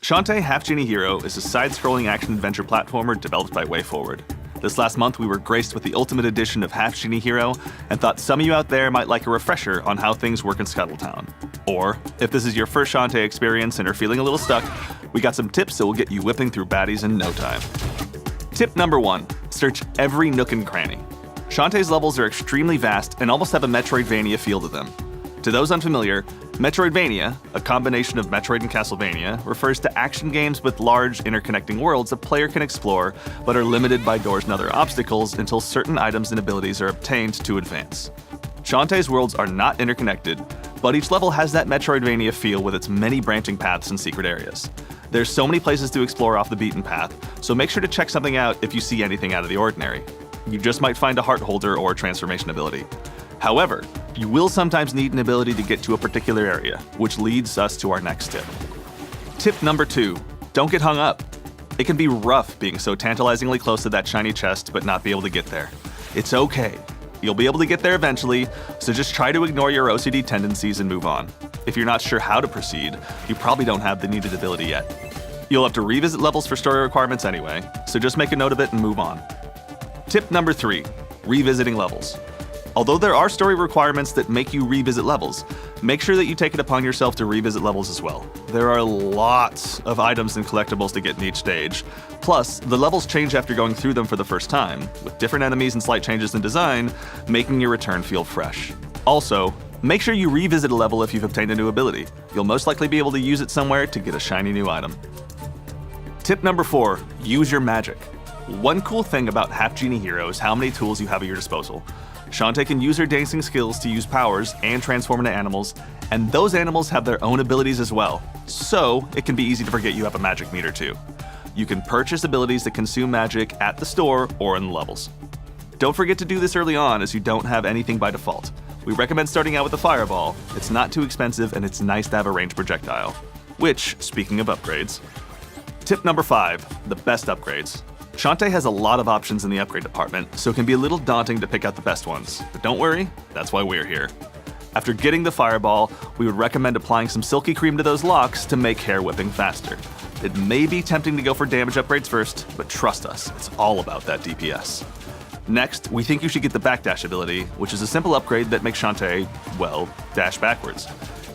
Shantae Half-Genie Hero is a side-scrolling action-adventure platformer developed by WayForward. This last month, we were graced with the Ultimate Edition of Half-Genie Hero and thought some of you out there might like a refresher on how things work in Scuttletown. Or, if this is your first Shantae experience and are feeling a little stuck, we got some tips that will get you whipping through baddies in no time. Tip number 1, search every nook and cranny. Shantae's levels are extremely vast and almost have a Metroidvania feel to them. To those unfamiliar, Metroidvania, a combination of Metroid and Castlevania, refers to action games with large, interconnecting worlds a player can explore, but are limited by doors and other obstacles until certain items and abilities are obtained to advance. Shantae's worlds are not interconnected, but each level has that Metroidvania feel with its many branching paths and secret areas. There's so many places to explore off the beaten path, so make sure to check something out if you see anything out of the ordinary. You just might find a heart holder or a transformation ability. However, you will sometimes need an ability to get to a particular area, which leads us to our next tip. Tip number 2, don't get hung up. It can be rough being so tantalizingly close to that shiny chest but not be able to get there. It's okay. You'll be able to get there eventually, so just try to ignore your OCD tendencies and move on. If you're not sure how to proceed, you probably don't have the needed ability yet. You'll have to revisit levels for story requirements anyway, so just make a note of it and move on. Tip number 3, revisiting levels. Although there are story requirements that make you revisit levels, make sure that you take it upon yourself to revisit levels as well. There are lots of items and collectibles to get in each stage. Plus, the levels change after going through them for the first time, with different enemies and slight changes in design, making your return feel fresh. Also, make sure you revisit a level if you've obtained a new ability. You'll most likely be able to use it somewhere to get a shiny new item. Tip number 4, use your magic. One cool thing about Half-Genie Hero is how many tools you have at your disposal. Shantae can use her dancing skills to use powers and transform into animals, and those animals have their own abilities as well, so it can be easy to forget you have a magic meter too. You can purchase abilities that consume magic at the store or in the levels. Don't forget to do this early on as you don't have anything by default. We recommend starting out with a fireball. It's not too expensive and it's nice to have a ranged projectile. Which, speaking of upgrades, tip number 5, the best upgrades. Shantae has a lot of options in the upgrade department, so it can be a little daunting to pick out the best ones. But don't worry, that's why we're here. After getting the fireball, we would recommend applying some silky cream to those locks to make hair whipping faster. It may be tempting to go for damage upgrades first, but trust us, it's all about that DPS. Next, we think you should get the backdash ability, which is a simple upgrade that makes Shantae, well, dash backwards.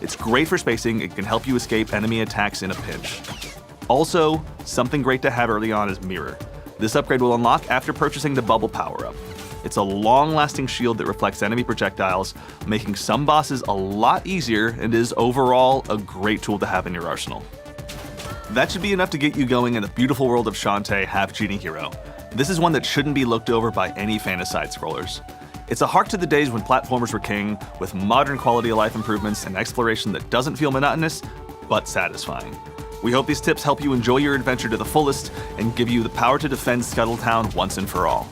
It's great for spacing and can help you escape enemy attacks in a pinch. Also, something great to have early on is Mirror. This upgrade will unlock after purchasing the Bubble power-up. It's a long-lasting shield that reflects enemy projectiles, making some bosses a lot easier and is overall a great tool to have in your arsenal. That should be enough to get you going in the beautiful world of Shantae Half-Genie Hero. This is one that shouldn't be looked over by any fan of side-scrollers. It's a hark to the days when platformers were king, with modern quality of life improvements and exploration that doesn't feel monotonous, but satisfying. We hope these tips help you enjoy your adventure to the fullest and give you the power to defend Scuttletown once and for all.